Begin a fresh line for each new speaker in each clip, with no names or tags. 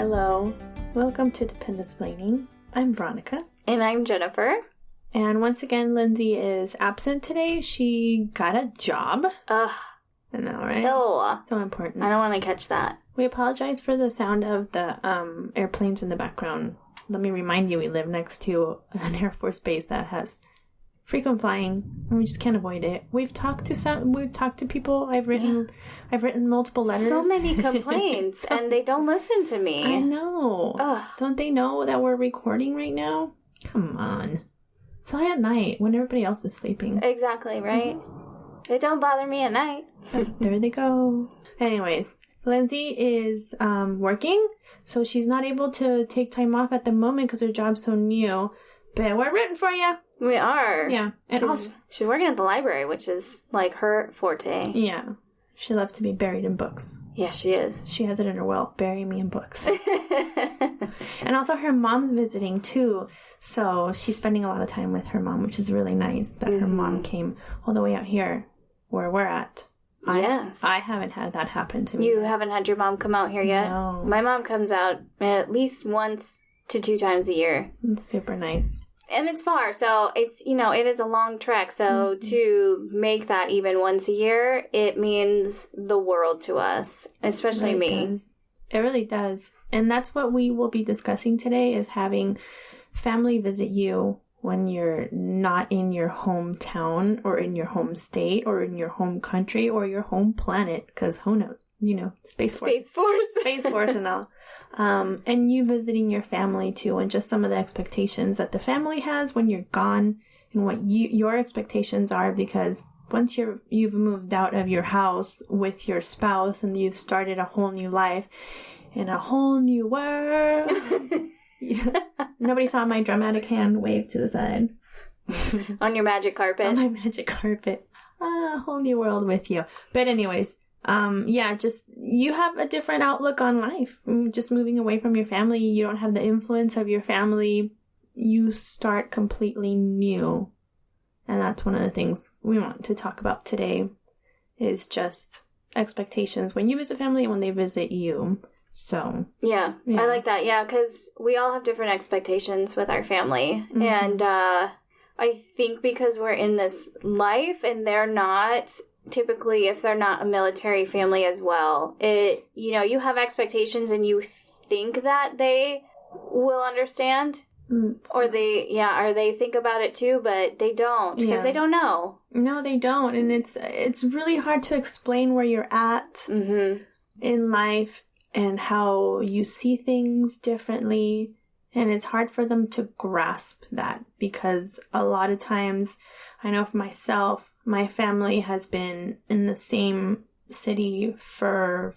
Hello. Welcome to Dependas. I'm Veronica.
And I'm Jennifer.
And once again, Lindsay is absent today. She got a job.
Ugh.
I know, right?
Ew.
So important.
I don't want to catch that.
We apologize for the sound of the airplanes in the background. Let me remind you, we live next to an Air Force base that has frequent flying, and we just can't avoid it. We've talked to people. I've written multiple letters.
So many complaints, and they don't listen to me.
I know.
Ugh.
Don't they know that we're recording right now? Come on. Fly at night when everybody else is sleeping.
Exactly, right? It don't bother me at night.
There they go. Anyways, Lindsay is working, so she's not able to take time off at the moment because her job's so new. But we're rooting for you.
We are.
Yeah. And
she's working at the library, which is like her forte.
Yeah. She loves to be buried in books.
Yeah, she is.
She has it in her will. Bury me in books. And also her mom's visiting too. So she's spending a lot of time with her mom, which is really nice that her mom came all the way out here where we're at.
Yes.
I haven't had that happen to me.
You haven't had your mom come out here yet?
No.
My mom comes out at least once to 2 times a year.
It's super nice.
And it's far, so it's, it is a long trek. So to make that even once a year, it means the world to us, especially me.
It really does. And that's what we will be discussing today, is having family visit you when you're not in your hometown or in your home state or in your home country or your home planet, because who knows? Space Force. Space Force and all. And you visiting your family too, and just some of the expectations that the family has when you're gone, and what your expectations are, because once you've moved out of your house with your spouse and you've started a whole new life in a whole new world. Nobody saw my dramatic hand wave to the side.
On your magic carpet.
On my magic carpet. A whole new world with you. But anyways, just you have a different outlook on life. Just moving away from your family, you don't have the influence of your family. You start completely new. And that's one of the things we want to talk about today, is just expectations when you visit family and when they visit you. So
yeah. I like that. Yeah, because we all have different expectations with our family. Mm-hmm. And I think because we're in this life and they're not, typically if they're not a military family as well, you have expectations and you think that they will understand. Or they think about it too, but they don't, because they don't know.
No, they don't. And it's really hard to explain where you're at in life and how you see things differently. And it's hard for them to grasp that, because a lot of times, I know for myself, my family has been in the same city for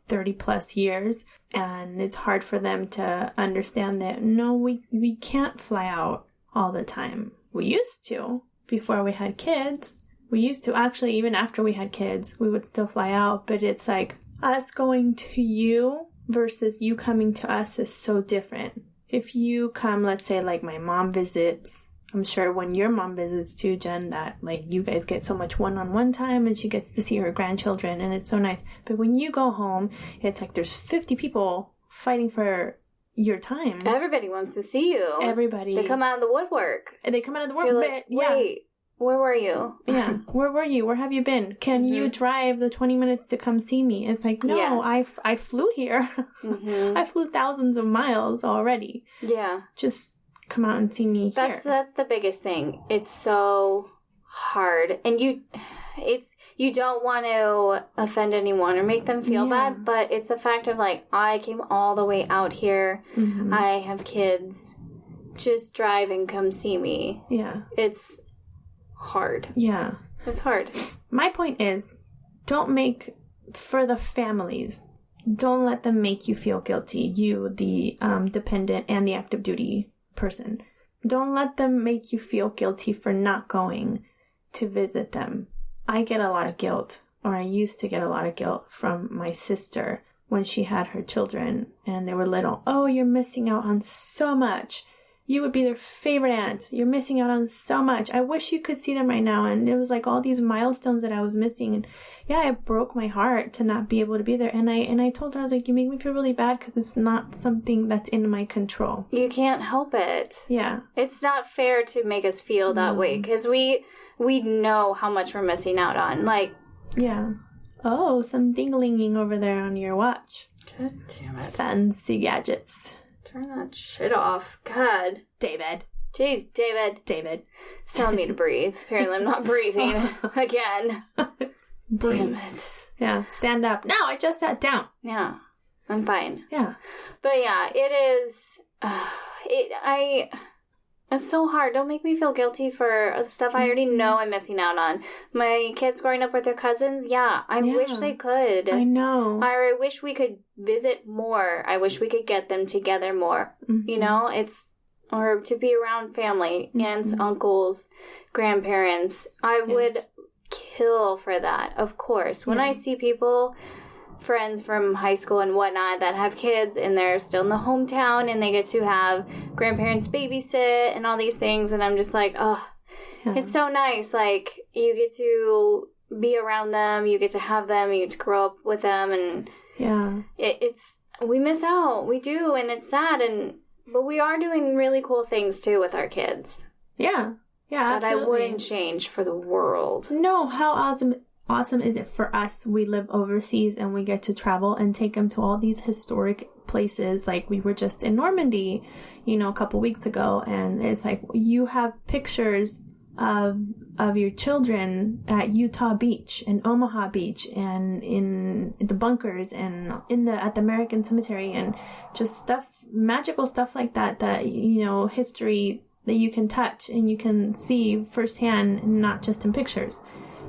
30 plus years, and it's hard for them to understand that, no, we can't fly out all the time. We used to before we had kids. We used to, actually, even after we had kids, we would still fly out, but it's like us going to you versus you coming to us is so different. If you come, let's say like my mom visits, I'm sure when your mom visits too, Jen, that like you guys get so much one-on-one time and she gets to see her grandchildren and it's so nice. But when you go home, it's like there's 50 people fighting for your time.
Everybody wants to see you.
Everybody.
They come out of the woodwork.
You're like,
wait, where were you?
Yeah, where were you? Where have you been? Can you drive the 20 minutes to come see me? It's like, no, yes. I flew here. I flew thousands of miles already.
Yeah.
Just come out and see me here.
That's the biggest thing. It's so hard. And you don't want to offend anyone or make them feel bad, but it's the fact of like, I came all the way out here. I have kids. Just drive and come see me. Yeah. It's hard.
Yeah.
It's hard.
My point is, for the families, don't let them make you feel guilty. You, the dependent and the active duty person. Don't let them make you feel guilty for not going to visit them. I get a lot of guilt, or I used to get a lot of guilt from my sister when she had her children and they were little. Oh, you're missing out on so much. You would be their favorite aunt. You're missing out on so much. I wish you could see them right now. And it was like all these milestones that I was missing. And yeah, it broke my heart to not be able to be there. And I told her, I was like, you make me feel really bad because it's not something that's in my control.
You can't help it.
Yeah.
It's not fair to make us feel that way because we know how much we're missing out on. Like,
yeah. Oh, some ding-a-linging over there on your watch.
God damn it.
Fancy gadgets.
Turn that shit off. God.
David.
Jeez, David.
David.
It's telling me to breathe. Apparently I'm not breathing again.
Breathe.
Damn it.
Yeah, stand up. No, I just sat down.
Yeah, I'm fine.
Yeah.
But yeah, it is... It's so hard. Don't make me feel guilty for stuff I already know I'm missing out on. My kids growing up with their cousins, I wish they could.
I know.
I wish we could visit more. I wish we could get them together more. Mm-hmm. You know, or to be around family, aunts, uncles, grandparents. I would kill for that, of course. When I see people... friends from high school and whatnot that have kids and they're still in the hometown and they get to have grandparents babysit and all these things, and I'm just like, it's so nice. Like, you get to be around them, you get to have them, you get to grow up with them, and it's we miss out. We do, and it's sad, but we are doing really cool things too with our kids.
Yeah, absolutely.
That I wouldn't change for the world.
No, how awesome is it for us? We live overseas and we get to travel and take them to all these historic places. Like, we were just in Normandy, a couple weeks ago, and it's like you have pictures of your children at Utah Beach and Omaha Beach and in the bunkers and at the American Cemetery, and just magical stuff like that history that you can touch and you can see firsthand, not just in pictures.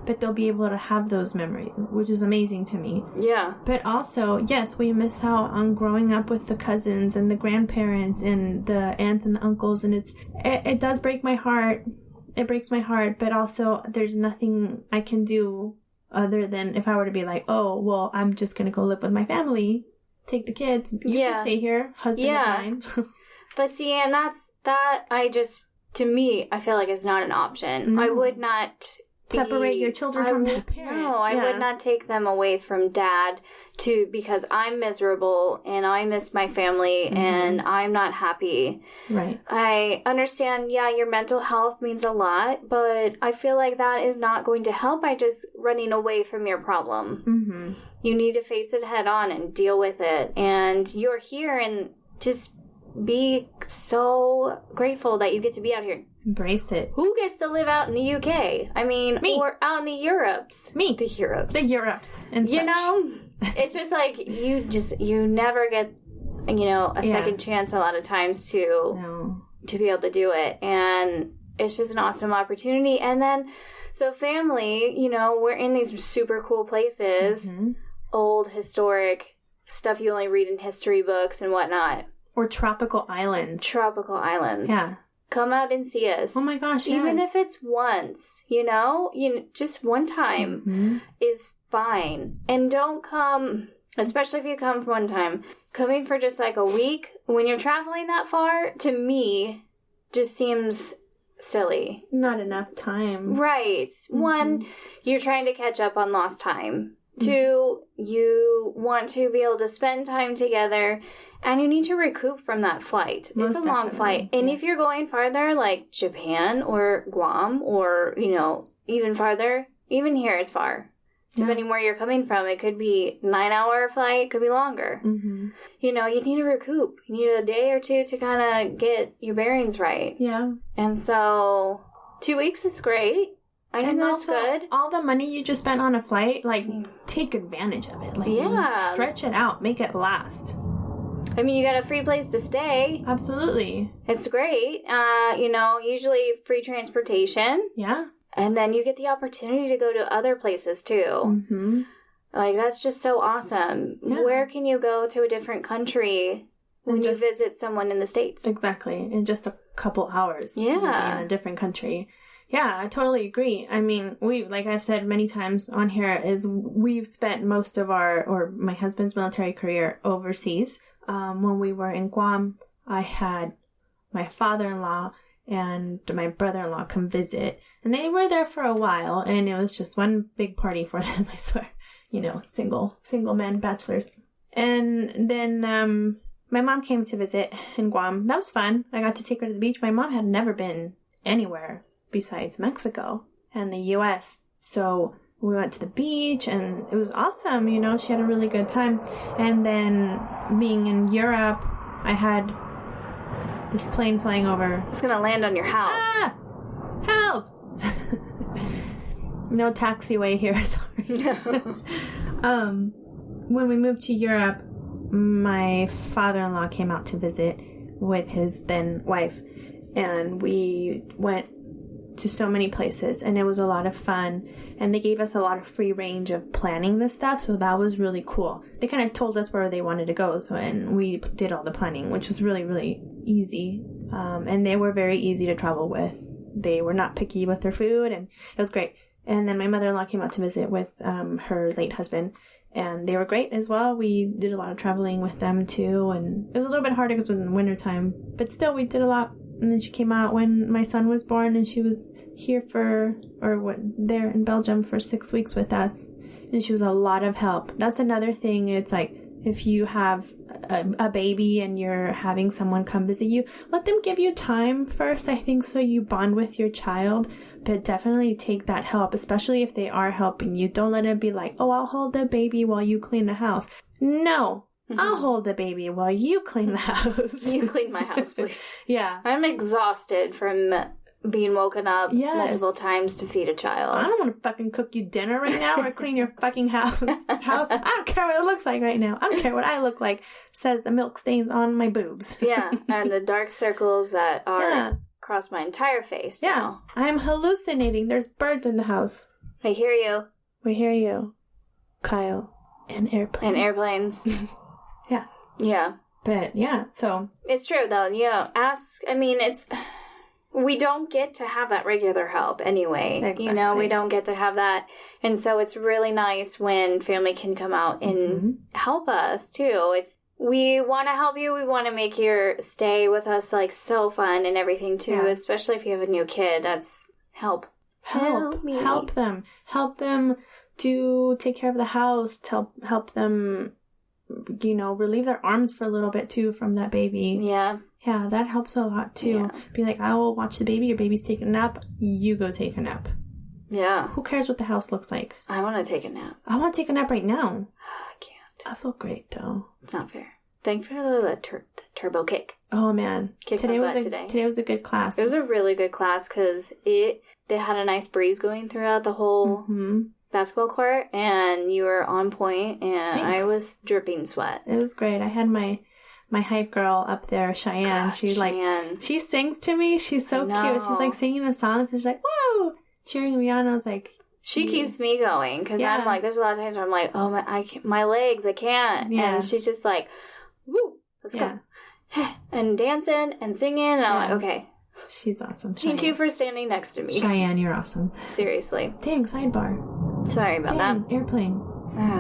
But they'll be able to have those memories, which is amazing to me. Yeah. But also, yes, we miss out on growing up with the cousins and the grandparents and the aunts and the uncles, and it does break my heart. It breaks my heart, but also there's nothing I can do other than if I were to be like, oh, well, I'm just going to go live with my family, take the kids, you can stay here, husband of mine.
But see, and to me, I feel like it's not an option.
No.
I would not...
separate your children from their parent.
No, I would not take them away from dad because I'm miserable and I miss my family and I'm not happy. Right. I understand, your mental health means a lot, but I feel like that is not going to help by just running away from your problem. Mm-hmm. You need to face it head on and deal with it. And you're here, and just be so grateful that you get to be out here.
Embrace it.
Who gets to live out in the UK? I mean,
me.
Or out in the Europes.
Me.
The Europes.
The Europes. And
it's just like you never get, a second chance a lot of times to be able to do it. And it's just an awesome opportunity. And then, so family, we're in these super cool places, old, historic stuff you only read in history books and whatnot.
Or tropical islands.
Tropical islands. Yeah. Come out and see us.
Oh my gosh, yes.
Even if it's once, just one time is fine. And don't come, especially if you come for one time, coming for just like a week when you're traveling that far, to me, just seems silly.
Not enough time.
Right. One, you're trying to catch up on lost time. Two, you want to be able to spend time together. And you need to recoup from that flight. It's a long flight. And if you're going farther, like Japan or Guam or, even farther, even here it's far. Depending where you're coming from, it could be 9-hour flight, could be longer. Mm-hmm. You need to recoup. You need a day or two to kind of get your bearings right. Yeah. And so 2 weeks is great. I think that's good.
All the money you just spent on a flight, take advantage of it. Stretch it out. Make it last.
I mean, you got a free place to stay.
Absolutely.
It's great. Usually free transportation. Yeah. And then you get the opportunity to go to other places, too. Mm-hmm. That's just so awesome. Yeah. Where can you go to a different country when you visit someone in the States?
Exactly. In just a couple hours. Yeah. You'll be in a different country. Yeah, I totally agree. I mean, like I've said many times on here, we've spent most of my husband's military career overseas. When we were in Guam, I had my father-in-law and my brother-in-law come visit. And they were there for a while, and it was just one big party for them, I swear. You know, single men, bachelors. And then my mom came to visit in Guam. That was fun. I got to take her to the beach. My mom had never been anywhere besides Mexico and the U.S. So we went to the beach, and it was awesome. You know, she had a really good time. And then being in Europe, I had this plane flying over.
It's going to land on your house.
Ah! Help! No taxiway here, sorry. When we moved to Europe, my father-in-law came out to visit with his then wife, and we went to so many places, and it was a lot of fun, and they gave us a lot of free range of planning this stuff, so that was really cool. They kind of told us where they wanted to go, and we did all the planning, which was really, really easy, and they were very easy to travel with. They were not picky with their food, and it was great. And then my mother-in-law came out to visit with her late husband, and they were great as well. We did a lot of traveling with them too, and it was a little bit harder because it was in wintertime, but still we did a lot. And then she came out when my son was born, and she was here there in Belgium for 6 weeks with us, and she was a lot of help. That's another thing. It's like, if you have a baby and you're having someone come visit you, let them give you time first, I think, so you bond with your child. But definitely take that help, especially if they are helping you. Don't let it be like, oh, I'll hold the baby while you clean the house. No, I'll hold the baby while you clean the house.
You clean my house, please.
Yeah.
I'm exhausted from being woken up multiple times to feed a child.
I don't want to fucking cook you dinner right now or clean your fucking house. I don't care what it looks like right now. I don't care what I look like, says the milk stains on my boobs.
Yeah, and the dark circles that are across my entire face now.
I'm hallucinating. There's birds in the house.
I hear you.
We hear you, Kyle. And airplanes.
And airplanes.
Yeah.
Yeah.
But, yeah, so.
It's true, though. Yeah. We don't get to have that regular help anyway.
Exactly.
You know, we don't get to have that. And so it's really nice when family can come out and help us, too. We want to help you. We want to make your stay with us, like, so fun and everything, too. Yeah. Especially if you have a new kid. That's help.
Help me. Help them. Help them to take care of the house. Help them, you know, relieve their arms for a little bit, too, from that baby.
Yeah.
Yeah, that helps a lot, too. Yeah. Be like, I will watch the baby. Your baby's taking a nap. You go take a nap.
Yeah.
Who cares what the house looks like?
I want to take a nap.
I want to take a nap right now.
I can't.
I feel great, though.
It's not fair. Thanks for the turbo kick.
Oh, man. Today was a good class.
It was a really good class because they had a nice breeze going throughout the whole basketball court, and you were on point, and Thanks. I was dripping sweat.
It was great. I had my hype girl up there, Cheyenne. She sings to me. She's so cute. She's like singing the songs, and she's like, whoa, cheering me on. I was like,
she keeps me going because I'm like, there's a lot of times where I'm like, oh my legs, I can't. Yeah. And she's just like, woo, let's go. And dancing and singing, and I'm like, okay.
She's awesome. Cheyenne.
Thank you for standing next to me.
Cheyenne, you're awesome.
Seriously.
Dang, sidebar.
Sorry about that.
Airplane.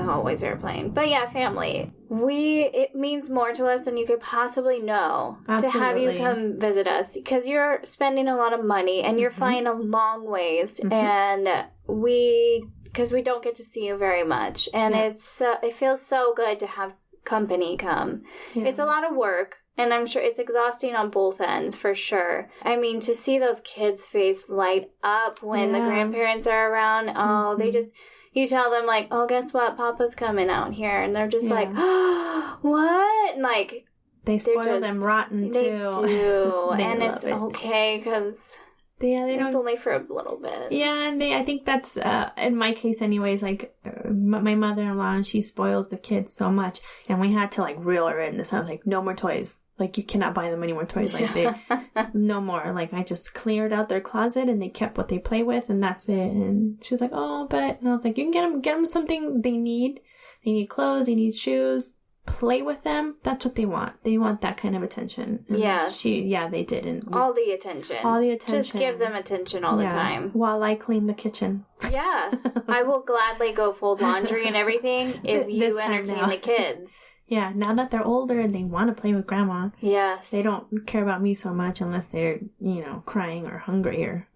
Always airplane. But yeah, family. It means more to us than you could possibly know.
Absolutely.
To have you come visit us. Because you're spending a lot of money and you're flying a long ways. And because we don't get to see you very much. And it feels so good to have company come. Yeah. It's a lot of work. And I'm sure it's exhausting on both ends, for sure. I mean, to see those kids' face light up when the grandparents are around, they just... You tell them, like, oh, guess what? Papa's coming out here. And they're just like, oh, what? And, like...
They spoil them rotten, too.
They do. And it's okay, because... it's only for a little bit.
Yeah, and I think that's, in my case anyways, like, my mother-in-law, and she spoils the kids so much. And we had to, like, reel her in. This I was like, no more toys. Like, you cannot buy them any more toys. Like, no more. Like, I just cleared out their closet, and they kept what they play with, and that's it. And she was like, oh, but... And I was like, you can get them something they need. They need clothes, they need shoes. Play with them. That's what they want. They want that kind of attention. And they did. And
all the attention. Just give them attention all the time.
While I clean the kitchen.
Yeah. I will gladly go fold laundry and everything if you entertain the kids.
Yeah, now that they're older and they want to play with grandma.
Yes.
They don't care about me so much unless they're, crying or hungry or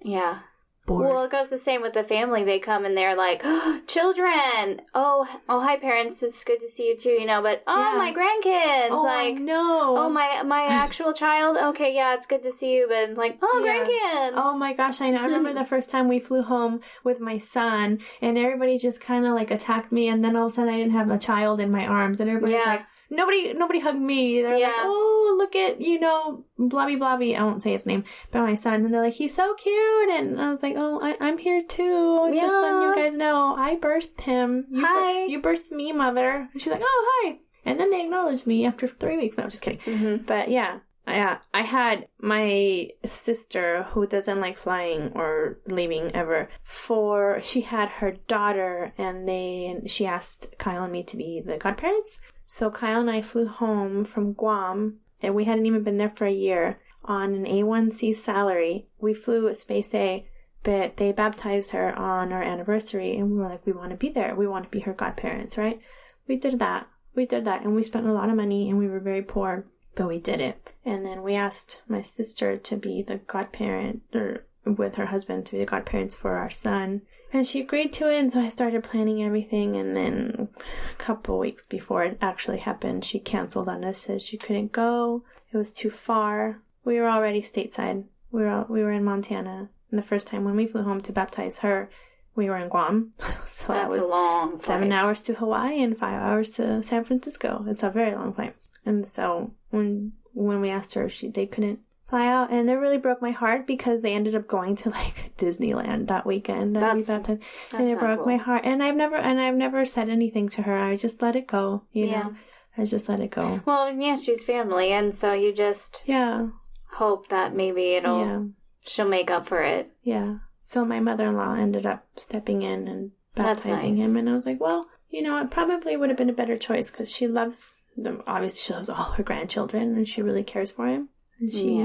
bored.
Well, it goes the same with the family. They come and they're like, oh, children. Oh, hi, parents. It's good to see you too, but, my grandkids.
Oh,
like,
I know.
Oh, my actual child. Okay, yeah, it's good to see you. But it's like, grandkids.
Oh my gosh, I know. I remember the first time we flew home with my son and everybody just kind of like attacked me. And then all of a sudden I didn't have a child in my arms and everybody's like, Nobody hugged me. They're like, oh, look at, blobby blobby. I won't say his name, but my son. And they're like, he's so cute. And I was like, oh, I'm here too. Yeah. Just letting you guys know, I birthed him.
Hi.
You birthed me, mother. And she's like, oh, hi. And then they acknowledged me after 3 weeks. No, I'm just kidding.
Mm-hmm.
But yeah, I had my sister who doesn't like flying or leaving ever. She had her daughter and she asked Kyle and me to be the godparents. So Kyle and I flew home from Guam, and we hadn't even been there for a year, on an A1C salary. We flew at Space A, but they baptized her on our anniversary, and we were like, we want to be there. We want to be her godparents, right? We did that, and we spent a lot of money, and we were very poor, but we did it. And then we asked my sister to be the godparent, or with her husband to be the godparents for our son. And she agreed to it, and so I started planning everything, and then a couple weeks before it actually happened, she canceled on us, said she couldn't go. It was too far. We were already stateside. We were in Montana. And the first time when we flew home to baptize her, we were in Guam. So that was
a long
7 hours to Hawaii and 5 hours to San Francisco. It's a very long flight. And so when we asked her if they couldn't fly out, and it really broke my heart because they ended up going to like Disneyland that weekend that we baptized, and it broke my heart. And I've never said anything to her. I just let it go, you know. I just let it go.
Well, yeah, she's family, and so you just hope that maybe she'll make up for it. Yeah.
So my mother-in-law ended up stepping in and baptizing him, and I was like, well, it probably would have been a better choice because she loves all her grandchildren, and she really cares for him. And she,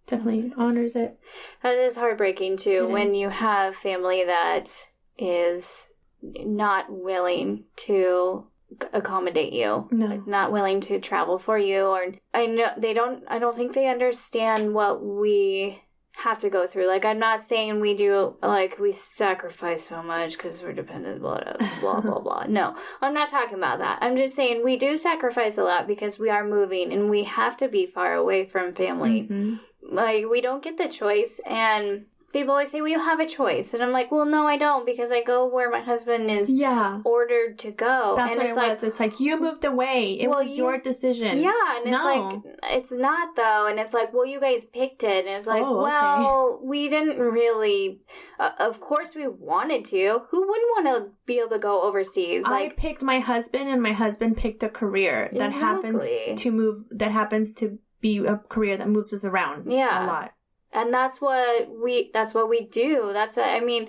definitely honors it.
That is heartbreaking, too, when you have family that is not willing to accommodate you.
No.
Like, not willing to travel for you. Or I don't think they understand what we have to go through. Like, I'm not saying we sacrifice so much because we're dependent, blah, blah, blah. No, I'm not talking about that. I'm just saying we do sacrifice a lot because we are moving and we have to be far away from family.
Mm-hmm.
Like, we don't get the choice, and people always say, well, you have a choice. And I'm like, well, no, I don't, because I go where my husband is ordered to go.
That's
and
what it was. It's like, you moved away. It was your decision.
Yeah, and it's like, it's not, though. And it's like, well, you guys picked it. And it's like, we didn't really... of course we wanted to. Who wouldn't want to be able to go overseas?
I picked my husband, and my husband picked a career that happens to be a career that moves us around a lot.
And that's what we do. That's what, I mean,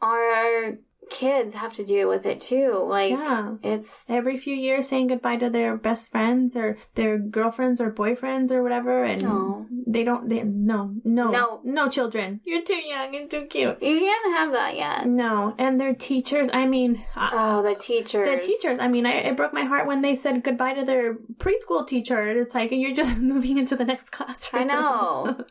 our kids have to deal with it too. Like, it's
every few years saying goodbye to their best friends or their girlfriends or boyfriends or whatever. And no children. You're too young and too cute.
You can't have that yet.
No. And their teachers, I mean.
The teachers.
The teachers. I mean, it broke my heart when they said goodbye to their preschool teacher. It's like, you're just moving into the next classroom.
I know.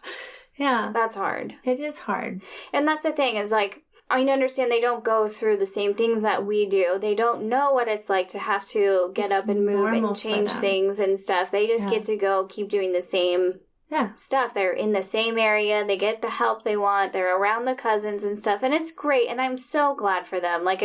Yeah.
That's hard.
It is hard.
And that's the thing, is like, I understand they don't go through the same things that we do. They don't know what it's like to have to get up and move and change things and stuff. They just get to go keep doing the same stuff. They're in the same area. They get the help they want. They're around the cousins and stuff. And it's great. And I'm so glad for them. Like,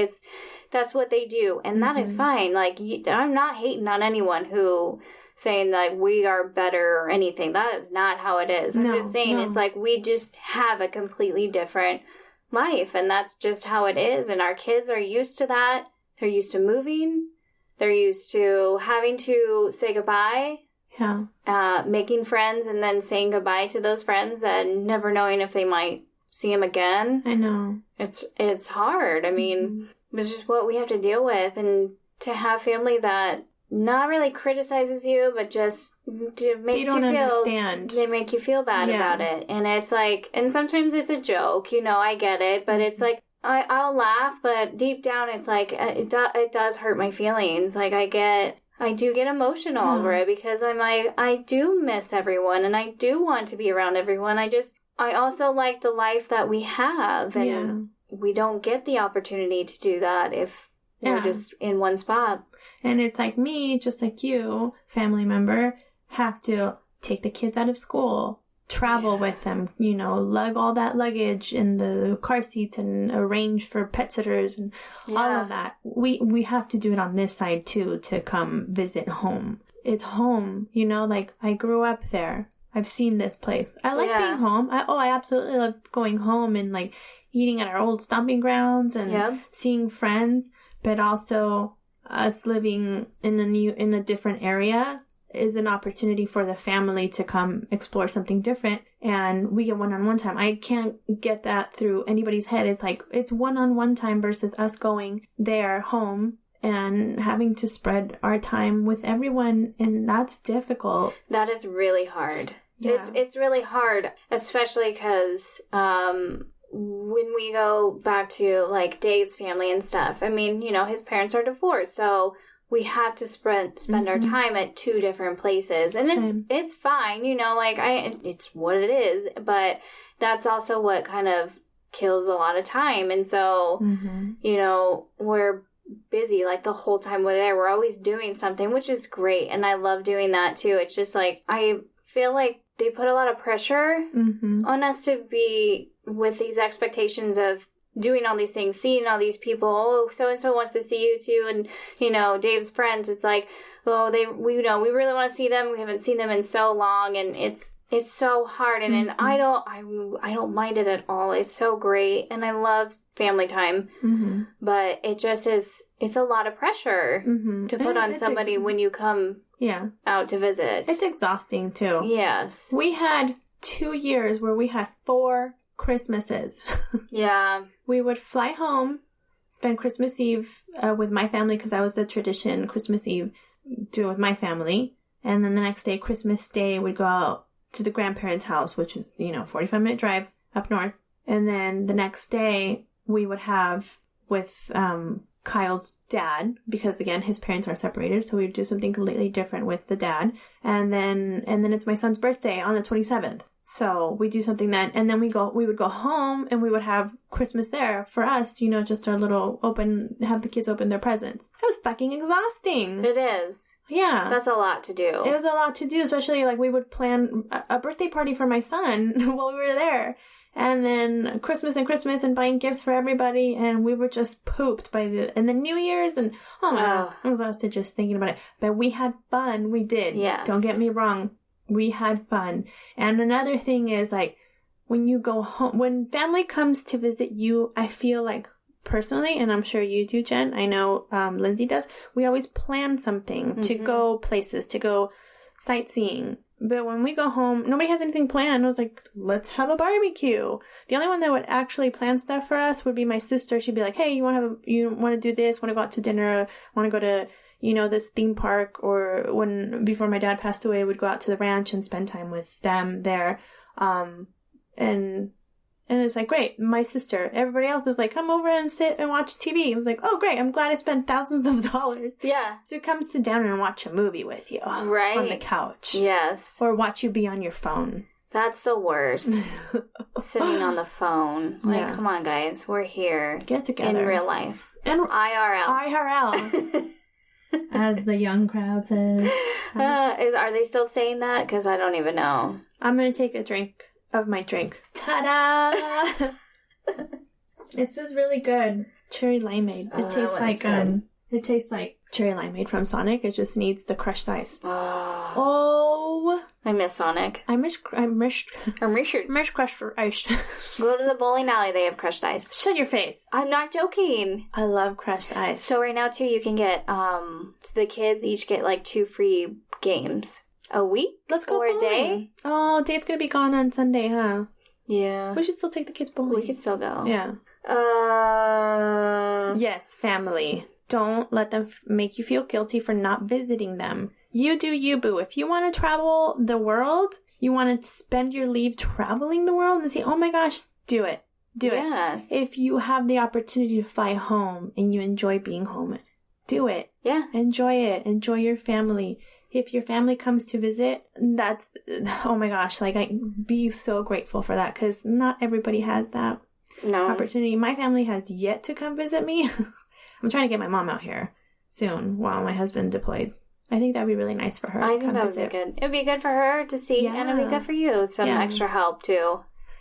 that's what they do. And that is fine. Like, I'm not hating on anyone who... saying like we are better or anything. That is not how it is. I'm just saying it's like we just have a completely different life, and that's just how it is. And our kids are used to that. They're used to moving. They're used to having to say goodbye.
Yeah.
Making friends and then saying goodbye to those friends and never knowing if they might see them again.
I know.
It's hard. I mean, it's just what we have to deal with, and to have family that not really criticizes you, but just makes you feel...
understand.
They make you feel bad about it. And it's like... And sometimes it's a joke, I get it. But it's like, I'll laugh, but deep down it's like, it does hurt my feelings. Like, I I do get emotional over it because I'm like, I do miss everyone and I do want to be around everyone. I also like the life that we have, and we don't get the opportunity to do that if we're just in one spot.
And it's like me, just like you, family member, have to take the kids out of school, travel with them, lug all that luggage in the car seats and arrange for pet sitters and all of that. We have to do it on this side too, to come visit home. It's home, like I grew up there. I've seen this place. I like being home. I absolutely love going home and like eating at our old stomping grounds and seeing friends. But also us living in a different area is an opportunity for the family to come explore something different. And we get one-on-one time. I can't get that through anybody's head. It's like, it's one-on-one time versus us going there home and having to spread our time with everyone. And that's difficult.
That is really hard. Yeah. It's really hard, especially because when we go back to like Dave's family and stuff, I mean, his parents are divorced, so we have to spend our time at two different places, and it's fine, it's what it is, but that's also what kind of kills a lot of time. And so we're busy like the whole time we're there. We're always doing something, which is great, and I love doing that too. It's just like I feel like they put a lot of pressure on us to be with these expectations of doing all these things, seeing all these people. Oh, so-and-so wants to see you too. And, Dave's friends, it's like, oh, we really want to see them. We haven't seen them in so long. And it's so hard. And I don't mind it at all. It's so great. And I love family time. But it just is, it's a lot of pressure to put on somebody when you come out to visit.
It's exhausting too.
Yes.
We had 2 years where we had 4 Christmases.
Yeah.
We would fly home, spend Christmas Eve with my family, because that was the tradition, Christmas Eve, do it with my family. And then the next day, Christmas Day, we'd go out to the grandparents' house, which is, 45-minute drive up north. And then the next day, we would have with Kyle's dad, because again, his parents are separated, so we'd do something completely different with the dad. And then it's my son's birthday on the 27th. So we do something then, and then we would go home and we would have Christmas there for us, just our little have the kids open their presents. It was fucking exhausting.
It is.
Yeah.
That's a lot to do.
It was a lot to do, especially like we would plan a birthday party for my son while we were there. And then Christmas and buying gifts for everybody, and we were just pooped and then New Year's, and I'm exhausted just thinking about it. But we had fun. We did.
Yes.
Don't get me wrong. We had fun. And another thing is, like, when you go home, when family comes to visit you, I feel like personally, and I'm sure you do, Jen, I know Lindsay does, we always plan something to go places, to go sightseeing. But when we go home, nobody has anything planned. I was like, let's have a barbecue. The only one that would actually plan stuff for us would be my sister. She'd be like, hey, you want to do this? Want to go out to dinner? Want to go to, this theme park? Or before my dad passed away, we'd go out to the ranch and spend time with them there. And it's like, great, my sister. Everybody else is like, come over and sit and watch TV. I was like, oh, great, I'm glad I spent thousands of dollars to come sit down and watch a movie with you on the couch.
Yes.
Or watch you be on your phone.
That's the worst. Sitting on the phone. Like, come on, guys, we're here.
Get together.
In real life.
And
IRL.
As the young crowd says.
Are they still saying that? Because I don't even know.
I'm going to take a drink of my drink. Ta-da! It says really good. Cherry limeade. It tastes like cherry limeade from Sonic. It just needs the crushed ice. Oh.
I miss Sonic.
I miss crushed ice.
Go to the bowling alley. They have crushed ice.
Shut your face.
I'm not joking.
I love crushed ice.
So right now too, you can get the kids each get like 2 free games a week.
Let's go
or
bowling.
A day.
Oh, Dave's gonna be gone on Sunday, huh?
Yeah.
We should still take the kids bowling.
We could still go.
Yeah. Yes, family. Don't let them make you feel guilty for not visiting them. You do you, boo. If you want to travel the world, you want to spend your leave traveling the world and say, oh my gosh, do it. Do it. If you have the opportunity to fly home and you enjoy being home, do it.
Yeah.
Enjoy it. Enjoy your family. If your family comes to visit, that's, oh my gosh, like, I be so grateful for that, because not everybody has that opportunity. My family has yet to come visit me. I'm trying to get my mom out here soon while my husband deploys. I think that'd be really nice for her.
I think that would be good. It'd be good for her to see, and it'd be good for you. Some extra help, too.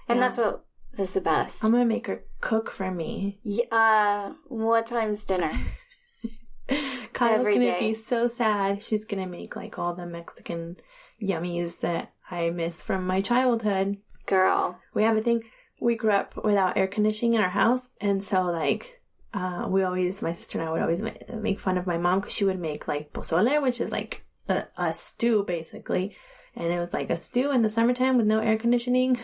And that's what is the best.
I'm going to make her cook for me.
What time's dinner?
Kyle's going to be so sad. She's going to make, like, all the Mexican yummies that I miss from my childhood.
Girl.
We have a thing. We grew up without air conditioning in our house, and so, like... my sister and I would always make fun of my mom because she would make like pozole, which is like a stew basically. And it was like a stew in the summertime with no air conditioning.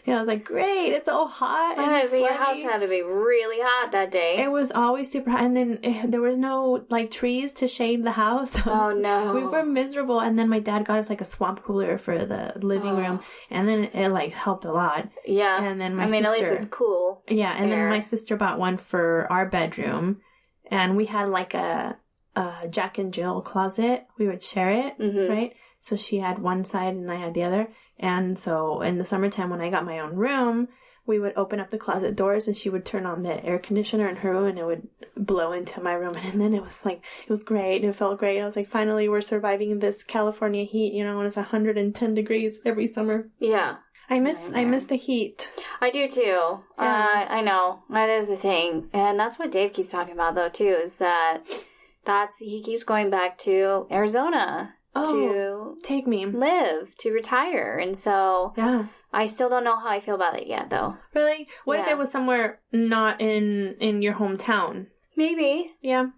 I was like, great, it's all hot. And
your house had to be really hot that day.
It was always super hot. And then there was no like trees to shade the house.
Oh no.
We were miserable. And then my dad got us like a swamp cooler for the living room. And then it like helped a lot.
Yeah.
And then my sister,
at least it's cool.
Yeah. And then my sister bought one for our bedroom. And we had like a Jack and Jill closet. We would share it, right? So she had one side and I had the other. And so in the summertime when I got my own room, we would open up the closet doors and she would turn on the air conditioner in her room and it would blow into my room. And then it was like, it was great. It felt great. I was like, finally, we're surviving this California heat, when it's 110 degrees every summer.
Yeah.
I miss the heat.
I do too. Yeah. I know. That is the thing. And that's what Dave keeps talking about though too, is that he keeps going back to Arizona. To
take me
live, to retire. And so I still don't know how I feel about it yet though.
Really? What if it was somewhere not in your hometown?
Maybe.
Yeah.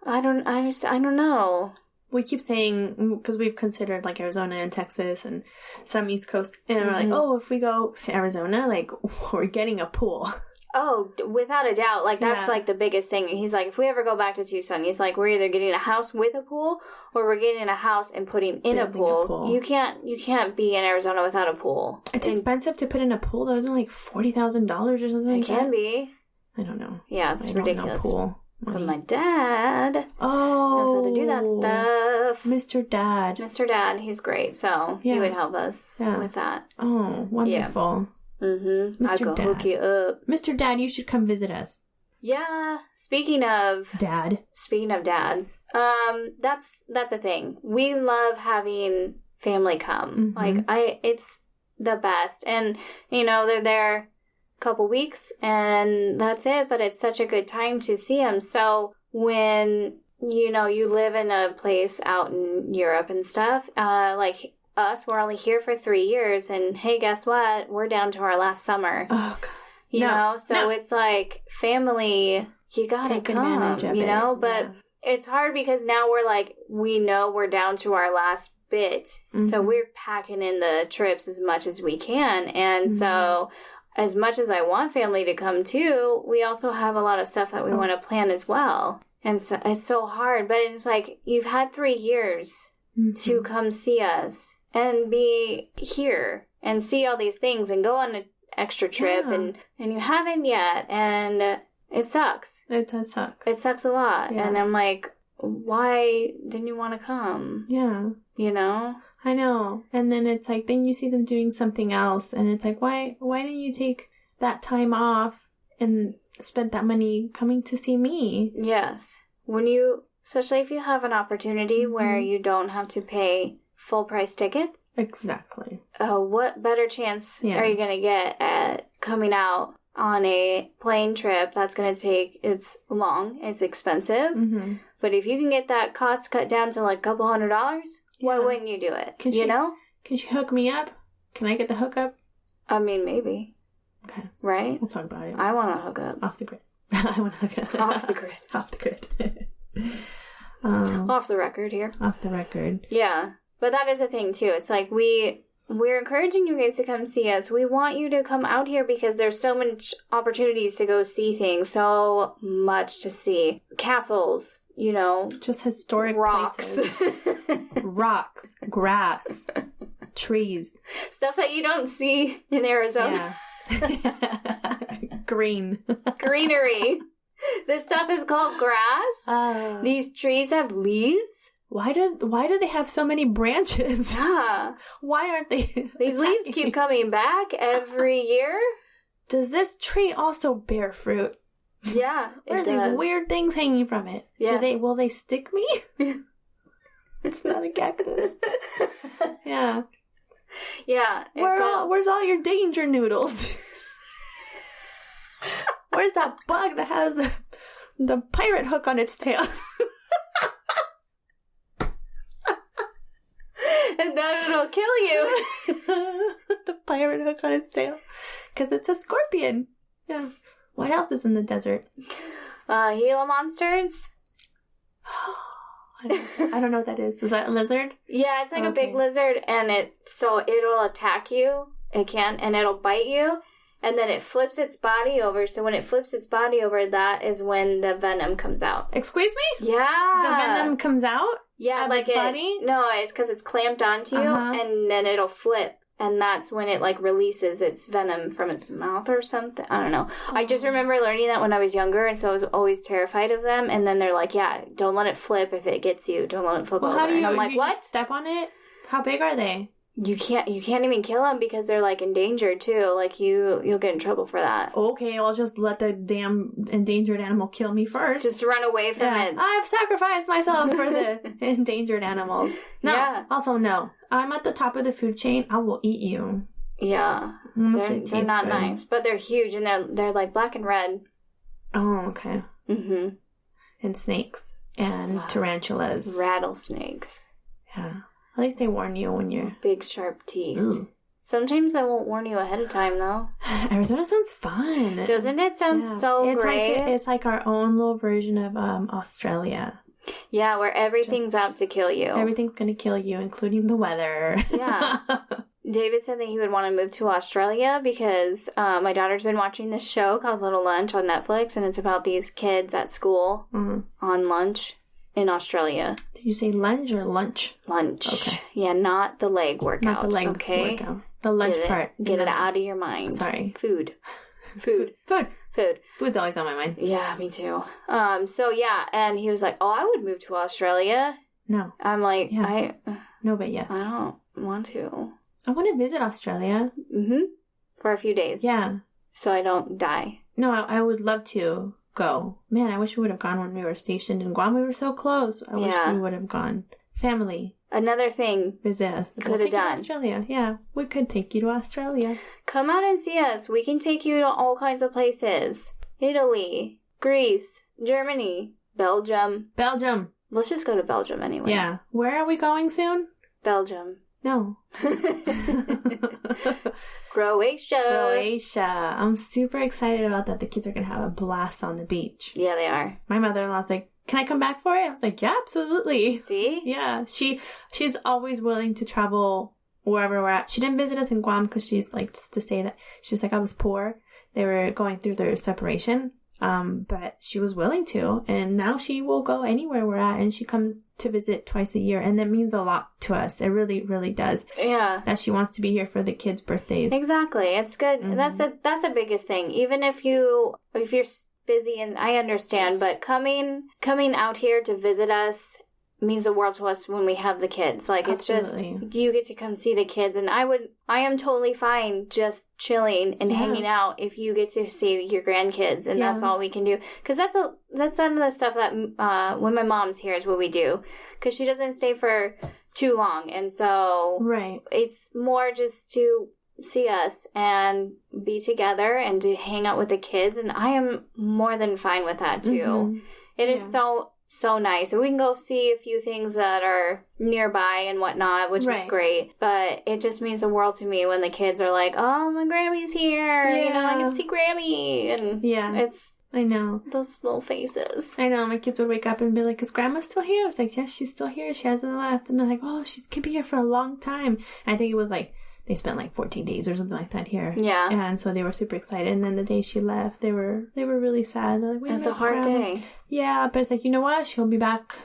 I don't know.
We keep saying, because we've considered like Arizona and Texas and some East Coast, and we're like, if we go to Arizona, like we're getting a pool.
Oh, without a doubt. Like, that's, like, the biggest thing. He's like, if we ever go back to Tucson, he's like, we're either getting a house with a pool or we're getting a house and putting in a pool. You can't be in Arizona without a pool.
It's expensive to put in a pool, though. Isn't it like $40,000 or something like that?
It can be.
I don't know.
Yeah, it's ridiculous.
Pool money.
But my dad knows how to do that stuff.
Mr. Dad,
he's great. So he would help us with that.
Oh, wonderful.
Yeah. I'll go hook you up.
Mr. Dad, you should come visit us.
Yeah. Speaking of dads, that's a thing. We love having family come. It's the best. And, they're there a couple weeks and that's it, but it's such a good time to see them. So when, you live in a place out in Europe and stuff, like us, we're only here for 3 years, and hey, guess what? We're down to our last summer.
Oh, God.
It's like family, you gotta come, but it's hard because now we're like, we know we're down to our last bit, so we're packing in the trips as much as we can, and so as much as I want family to come too, we also have a lot of stuff that we want to plan as well, and so it's so hard, but it's like, you've had 3 years to come see us and be here and see all these things and go on an extra trip and you haven't yet, and it sucks.
It does suck.
It sucks a lot. And I'm like, why didn't you want to come?
Yeah. I know. And then it's like, then you see them doing something else and it's like, why didn't you take that time off and spend that money coming to see me?
Yes. Especially if you have an opportunity where you don't have to pay full price ticket.
Exactly.
What better chance are you going to get at coming out on a plane trip that's going to take, it's long, it's expensive, but if you can get that cost cut down to like a couple $100, why wouldn't you do it? Can you
hook me up? Can I get the hookup?
I mean, maybe.
Okay.
Right?
We'll talk about it.
I want to hook up.
Off the grid. I want to hook up.
Off the grid.
Off the grid.
Off the record here.
Off the record.
Yeah. But that is a thing, too. It's like we're encouraging you guys to come see us. We want you to come out here because there's so much opportunities to go see things. So much to see. Castles,
Just historic
rocks.
places. Rocks. Grass. Trees.
Stuff that you don't see in Arizona.
Yeah. Green.
Greenery. This stuff is called grass. These trees have leaves.
Why do they have so many branches?
Yeah.
Why aren't they?
These leaves keep coming back every year.
Does this tree also bear fruit?
Yeah,
What are these weird things hanging from it?
Yeah.
Will they stick me? It's not a cactus. Yeah.
Yeah.
Where's all your danger noodles? Where's that bug that has the pirate hook on its tail?
And then it'll kill you.
The pirate hook on its tail. Because it's a scorpion. Yeah. What else is in the desert?
Gila monsters.
I don't know what that is. Is that a lizard?
Yeah, it's like a big lizard, and it'll attack you. It can, and it'll bite you, and then it flips its body over. So when it flips its body over, that is when the venom comes out.
Excuse me?
Yeah.
The venom comes out?
Yeah,
of
like
its body?
No, it's because it's clamped onto you, and then it'll flip. And that's when it, releases its venom from its mouth or something. I don't know. Oh. I just remember learning that when I was younger, and so I was always terrified of them. And then they're like, yeah, don't let it flip if it gets you. Don't let it flip over.
How do you,
and I'm like,
you
what?
Just step on it? How big are they?
You can't even kill them because they're, endangered, too. You'll get in trouble for that.
Okay, I'll just let the damn endangered animal kill me first.
Just run away from it.
I've sacrificed myself for the endangered animals. No. Yeah. Also, no. I'm at the top of the food chain. I will eat you.
Yeah. They're not good. Nice, but they're huge, and they're black and red.
Oh, okay.
Mm-hmm.
And snakes. And tarantulas.
Rattlesnakes.
Yeah. At least they warn you when you're...
Big, sharp teeth.
Ooh.
Sometimes they won't warn you ahead of time, though.
Arizona sounds fun.
Doesn't it sound so great?
It's like our own little version of Australia.
Yeah, where everything's out to kill you.
Everything's going to kill you, including the weather.
Yeah. David said that he would want to move to Australia because my daughter's been watching this show called Little Lunch on Netflix, and it's about these kids at school on lunch in Australia.
Did you say lunge or lunch?
Lunch.
Okay.
Yeah, not the leg workout.
Not the leg workout. The lunch part.
Get it out of your mind.
Sorry.
Food.
Food's always on my mind.
Yeah, me too. So yeah, and he was like, "Oh, I would move to Australia."
No.
I'm like,
yeah. No, but yes.
I don't want to.
I want to visit Australia.
Mm-hmm. For a few days.
Yeah.
So I don't die.
No, I would love to go. Man, I wish we would have gone when we were stationed in Guam. We were so close. I wish we would have gone. Family.
Another thing.
Visit us.
Could have done.
Australia. Yeah. We could take you to Australia.
Come out and see us. We can take you to all kinds of places. Italy. Greece. Germany. Belgium. Let's just go to Belgium anyway.
Yeah. Where are we going soon?
Belgium.
No.
Croatia.
I'm super excited about that. The kids are going to have a blast on the beach.
Yeah, they are.
My mother-in-law's like, can I come back for it? I was like, yeah, absolutely.
See?
Yeah. She's always willing to travel wherever we're at. She didn't visit us in Guam because she's like, to say that, she's like, I was poor. They were going through their separation. But she was willing to, and now she will go anywhere we're at, and she comes to visit twice a year, and that means a lot to us. It really, really does.
Yeah.
That she wants to be here for the kids' birthdays.
Exactly. It's good. Mm-hmm. That's the biggest thing. Even if you're busy, and I understand, but coming out here to visit us means the world to us when we have the kids. Absolutely. It's just, you get to come see the kids, and I am totally fine just chilling and hanging out if you get to see your grandkids, and that's all we can do. Because that's some of the stuff that when my mom's here is what we do, because she doesn't stay for too long, and so it's more just to see us and be together and to hang out with the kids, and I am more than fine with that too. Mm-hmm. It is so nice. And we can go see a few things that are nearby and whatnot, which is great. But it just means the world to me when the kids are like, oh, my Grammy's here. Yeah. I can see Grammy. And I know. Those little faces.
I know. My kids would wake up and be like, is Grandma still here? I was like, yes, she's still here. She hasn't left. And they're like, oh, she could be here for a long time. And I think it was they spent 14 days or something like that here. Yeah. And so they were super excited. And then the day she left, they were really sad. They're like,
it's a hard day.
Yeah, but it's like, you know what? She'll be back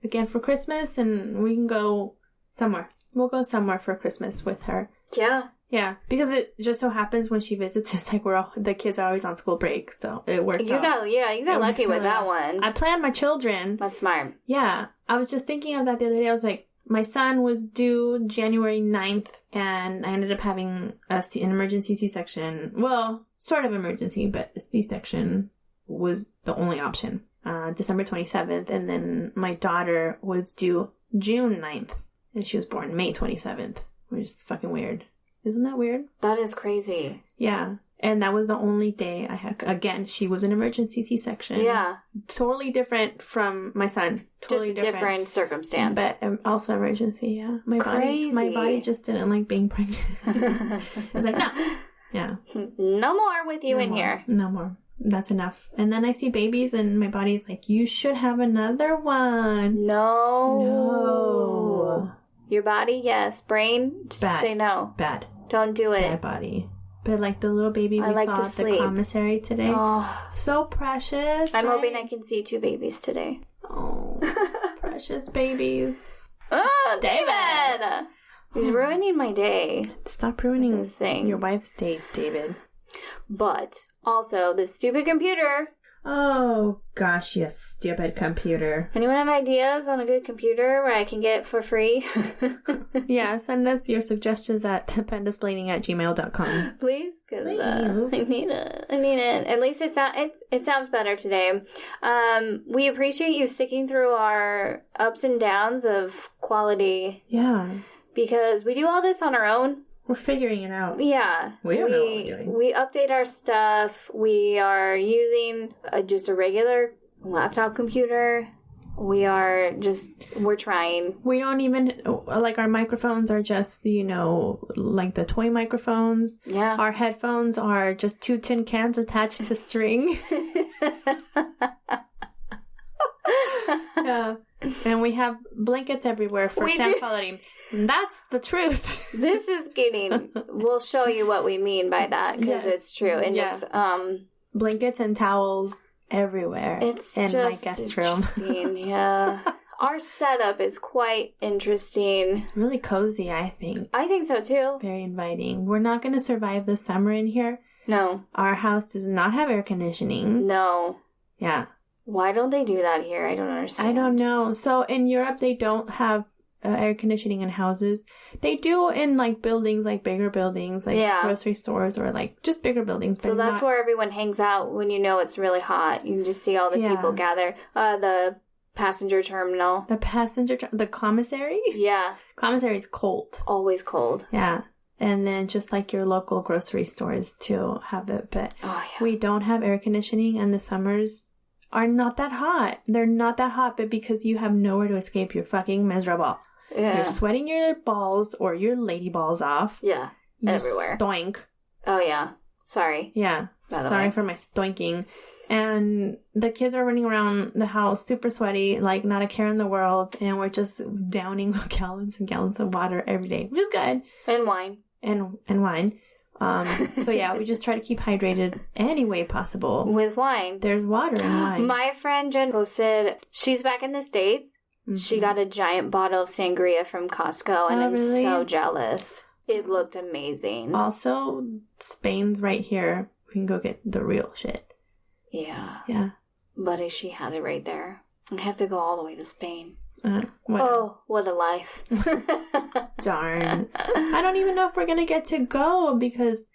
again for Christmas, and we can go somewhere. We'll go somewhere for Christmas with her.
Yeah.
Yeah, because it just so happens when she visits, it's like the kids are always on school break, so it works out.
You got lucky with that one.
I planned my children.
That's smart.
Yeah, I was just thinking of that the other day. I was like, my son was due January 9th, and I ended up having an emergency C-section. Well, sort of emergency, but a C-section was the only option. December 27th, and then my daughter was due June 9th, and she was born May 27th, which is fucking weird. Isn't that weird?
That is crazy.
Yeah. And that was the only day I had. Again, she was an emergency C-section.
Yeah.
Totally different from my son. Totally
just different circumstance.
But also emergency, yeah. My body just didn't like being pregnant. I was like, no. Yeah.
No more with you in here.
No more. That's enough. And then I see babies and my body's like, you should have another one.
No. Your body, yes. Brain, just
bad.
Say no.
Bad.
Don't do it.
Bad body. But like the little baby we saw at the commissary today. Oh. So precious.
I'm hoping I can see 2 babies today.
Oh. Precious babies.
Oh, David! He's ruining my day.
Stop ruining this thing. Your wife's day, David.
But also, this stupid computer.
Oh, gosh, you stupid computer.
Anyone have ideas on a good computer where I can get for free?
Yeah, send us your suggestions at dependasplaining@gmail.com.
Please, because I need it. At least it sounds better today. We appreciate you sticking through our ups and downs of quality.
Yeah.
Because we do all this on our own.
We're figuring it out.
Yeah.
We don't know what we're doing.
We update our stuff. We are using just a regular laptop computer. We're trying.
We don't even, like, our microphones are just, like the toy microphones.
Yeah.
Our headphones are just 2 tin cans attached to string. Yeah. And we have blankets everywhere for sound quality. That's the truth.
This is getting... We'll show you what we mean by that, because it's true. And it's...
blankets and towels everywhere.
It's
in my
just
guest room.
Yeah. Our setup is quite interesting.
Really cozy, I think.
I think so, too.
Very inviting. We're not going to survive the summer in here.
No.
Our house does not have air conditioning.
No.
Yeah.
Why don't they do that here? I don't understand.
I don't know. So in Europe, they don't have air conditioning in houses. They do in like buildings, like bigger buildings, like grocery stores or like just bigger buildings.
So that's where everyone hangs out when it's really hot. You can just see all the people gather. The passenger terminal.
The commissary?
Yeah.
Commissary is cold.
Always cold.
Yeah. And then just like your local grocery stores too have it. But we don't have air conditioning, and the summers are not that hot. They're not that hot, but because you have nowhere to escape, you're fucking miserable. Yeah. You're sweating your balls or your lady balls off.
Yeah. Everywhere.
Stoink.
Oh, yeah. Sorry.
Yeah. Sorry for my stoinking. And the kids are running around the house super sweaty, like not a care in the world. And we're just downing gallons and gallons of water every day, which is good.
And wine.
And wine. So yeah, we just try to keep hydrated any way possible.
With wine.
There's water in wine.
My friend Jen posted, she's back in the States. Mm-hmm. She got a giant bottle of sangria from Costco, and I'm so jealous. It looked amazing.
Also, Spain's right here. We can go get the real shit.
Yeah.
Yeah.
But she had it right there. I have to go all the way to Spain.
What
a life.
Darn. I don't even know if we're going to get to go because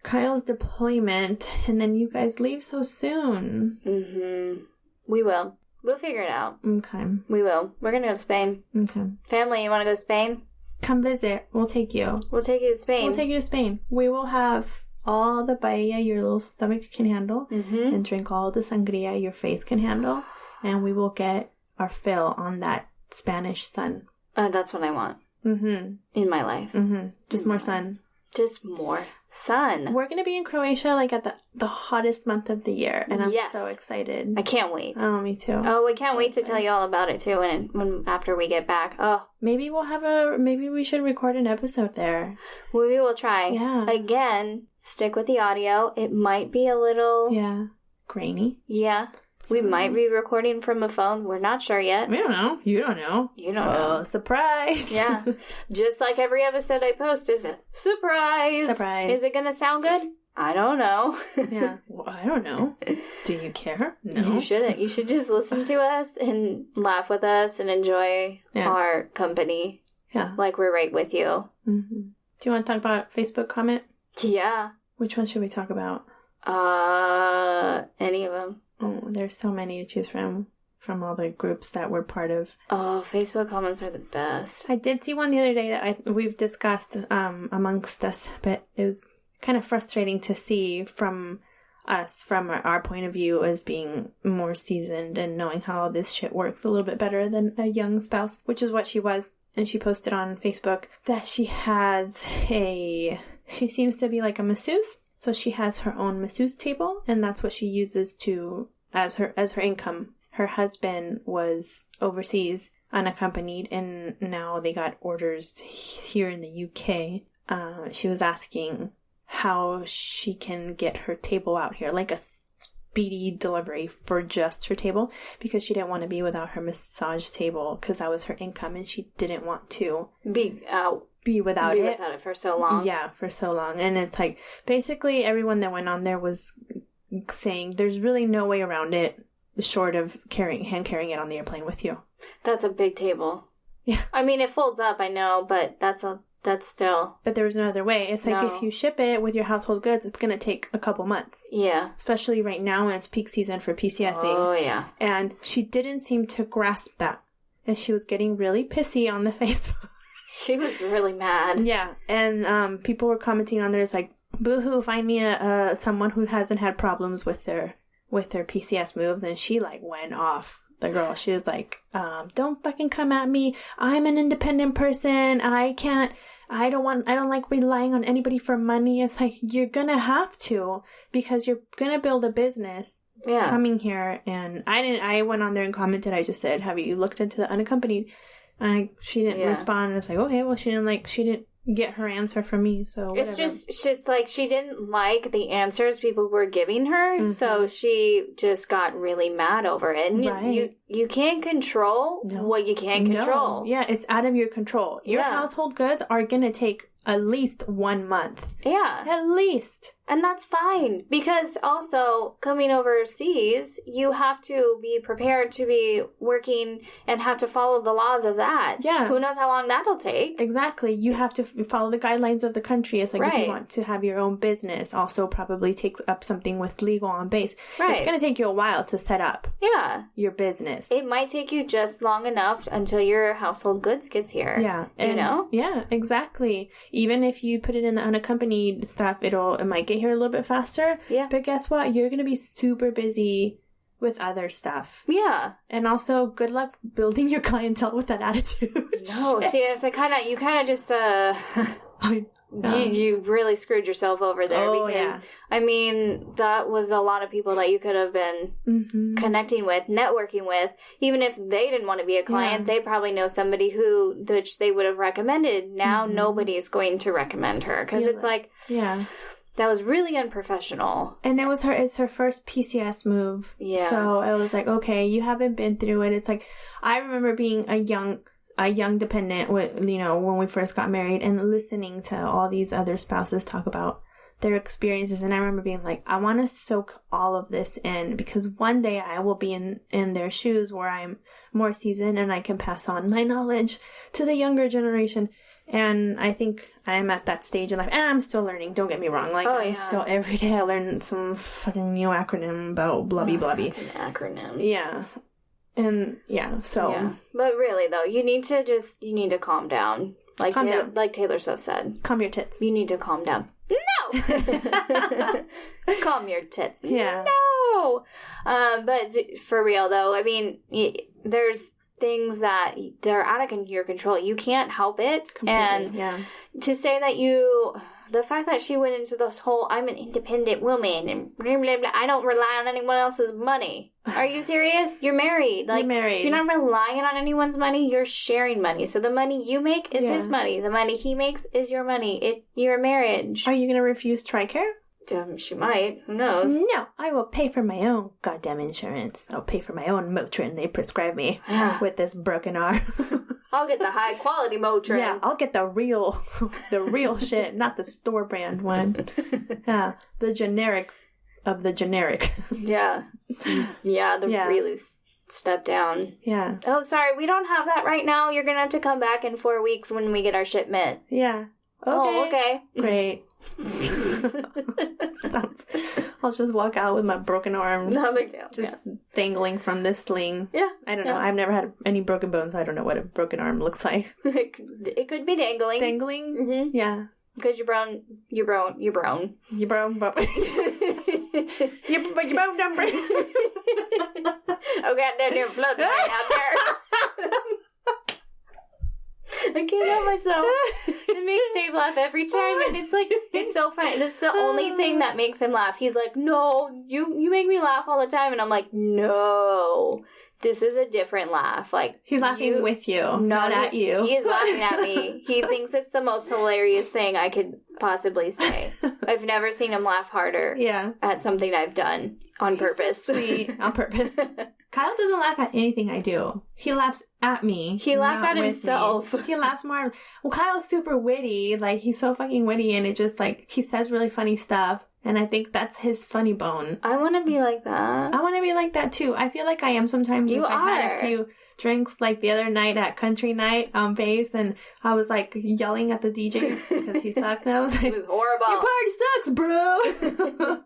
Kyle's deployment and then you guys leave so soon.
Mm-hmm. We will. We'll figure it out.
Okay.
We will. We're going to go to Spain.
Okay.
Family, you want to go to Spain?
Come visit. We'll take you.
We'll take you to Spain.
We'll take you to Spain. We will have all the paella your little stomach can handle and drink all the sangria your face can handle. And we will get our fill on that Spanish sun.
That's what I want.
Mm-hmm.
In my life.
Mm-hmm. Just more sun.
Just more sun.
We're going to be in Croatia like at the hottest month of the year. And I'm so excited.
I can't wait.
Oh, me too.
Oh, we can't wait to tell you all about it too when after we get back. Oh.
Maybe we should record an episode there.
Maybe we'll try.
Yeah.
Again, stick with the audio. It might be a little...
Yeah. Grainy.
Yeah. We might be recording from a phone. We're not sure yet.
We don't know. You don't know.
You don't know.
Surprise.
Yeah. Just like every episode I post is a surprise.
Surprise.
Is it going to sound good? I don't know.
Yeah. Well, I don't know. Do you care? No.
You shouldn't. You should just listen to us and laugh with us and enjoy our company.
Yeah.
Like we're right with you.
Mm-hmm. Do you want to talk about Facebook comment?
Yeah.
Which one should we talk about?
Any of them.
Oh, there's so many to choose from all the groups that we're part of.
Oh, Facebook comments are the best.
I did see one the other day that we've discussed amongst us, but it was kind of frustrating to see from us, from our point of view as being more seasoned and knowing how this shit works a little bit better than a young spouse, which is what she was. And she posted on Facebook that she seems to be like a masseuse. So she has her own masseuse table, and that's what she uses as her income. Her husband was overseas, unaccompanied, and now they got orders here in the UK. She was asking how she can get her table out here, like a speedy delivery for just her table, because she didn't want to be without her massage table, because that was her income, and she didn't want to be without it
for so long.
Yeah, for so long. And it's like, basically everyone that went on there was saying there's really no way around it short of hand carrying it on the airplane with you.
That's a big table.
Yeah.
I mean, it folds up, I know, but that's still...
But there was no other way. It's like, if you ship it with your household goods, it's going to take a couple months.
Yeah.
Especially right now when it's peak season for PCSing.
Oh, yeah.
And she didn't seem to grasp that. And she was getting really pissy on the Facebook.
She was really mad.
Yeah, and people were commenting on there, it's like, boo-hoo, find me someone who hasn't had problems with their PCS moves. And she, like, went off. The girl, she was like, don't fucking come at me. I'm an independent person. I don't like relying on anybody for money. It's like, you're gonna have to, because you're gonna build a business. Yeah. Coming here. And I went on there and commented. I just said, have you looked into the unaccompanied? She didn't respond. It's like, okay, well, she didn't get her answer from me, so whatever.
It's like she didn't like the answers people were giving her, so she just got really mad over it. And you can't control what you can't control.
Yeah, it's out of your control. Your household goods are going to take at least 1 month.
Yeah.
At least.
And that's fine, because also coming overseas, you have to be prepared to be working and have to follow the laws of that.
Yeah.
Who knows how long that'll take?
Exactly. You have to follow the guidelines of the country. It's like, if you want to have your own business, also probably take up something with legal on base. Right. It's going to take you a while to set up your business.
It might take you just long enough until your household goods gets here.
Yeah.
You know?
Yeah, exactly. Even if you put it in the unaccompanied stuff, it might get here a little bit faster. Yeah. But guess what? You're going to be super busy with other stuff. Yeah. And also, good luck building your clientele with that attitude.
No, see, it's like you kind of just, you really screwed yourself over there, because, I mean, that was a lot of people that you could have been connecting with, networking with. Even if they didn't want to be a client, they probably know somebody which they would have recommended. Now nobody's going to recommend her, because it's like... Yeah. That was really unprofessional. And
it's her first PCS move. Yeah. So it was like, okay, you haven't been through it. It's like, I remember being a young dependent when we first got married, and listening to all these other spouses talk about their experiences. And I remember being like, I want to soak all of this in, because one day I will be in their shoes where I'm more seasoned and I can pass on my knowledge to the younger generation. And I think I'm at that stage in life, and I'm still learning, don't get me wrong. Like, I'm still, every day I learn some fucking new acronym about blubby.
Acronyms.
Yeah. And, so. Yeah.
But really, though, you need to calm down. Like Taylor Swift said.
Calm your tits.
You need to calm down. No! Calm your tits.
Yeah.
No! But for real, though, I mean, there's things that they're out of your control. You can't help it. Completely, and to say that the fact that she went into this whole, I'm an independent woman and blah, blah, blah, I don't rely on anyone else's money. Are you serious? You're married. Like, you're married. You're not relying on anyone's money. You're sharing money. So the money you make is his money. The money he makes is your money. Your marriage.
Are you going to refuse TRICARE?
She might. Who knows?
No, I will pay for my own goddamn insurance. I'll pay for my own Motrin they prescribe me with this broken arm.
I'll get the high quality Motrin.
Yeah, I'll get the real shit, not the store brand one. Yeah, the generic of the generic.
Yeah. Yeah, really step down.
Yeah.
Oh, sorry, we don't have that right now. You're going to have to come back in 4 weeks when we get our shipment.
Yeah. Okay.
Oh, okay.
Great. I'll just walk out with my broken arm.
No big deal.
Just dangling from this sling.
Yeah.
I don't know. I've never had any broken bones. I don't know what a broken arm looks like.
It could be dangling.
Dangling?
Mm-hmm.
Yeah.
Because you're brown. You're brown, but...
You're brown, number.
Oh, God, they're floating right out there. I can't help myself. It makes Dave laugh every time, and it's so funny. This is the only thing that makes him laugh. He's like, no, you make me laugh all the time, and I'm like, no, this is a different laugh. Like,
he's laughing with you, not at you.
He is laughing at me. He thinks it's the most hilarious thing I could possibly say. I've never seen him laugh harder at something I've done on purpose.
So sweet. On purpose. Kyle doesn't laugh at anything I do. He laughs at me.
He laughs at himself.
He laughs more. Well, Kyle's super witty. Like, he's so fucking witty, and it just, like, he says really funny stuff. And I think that's his funny bone.
I want to be like that.
I want to be like that, too. I feel like I am sometimes.
You
if I had a few drinks, like the other night at Country Night on bass, and I was, like, yelling at the DJ because he sucked. And I was like,
it was horrible.
Your party sucks, bro.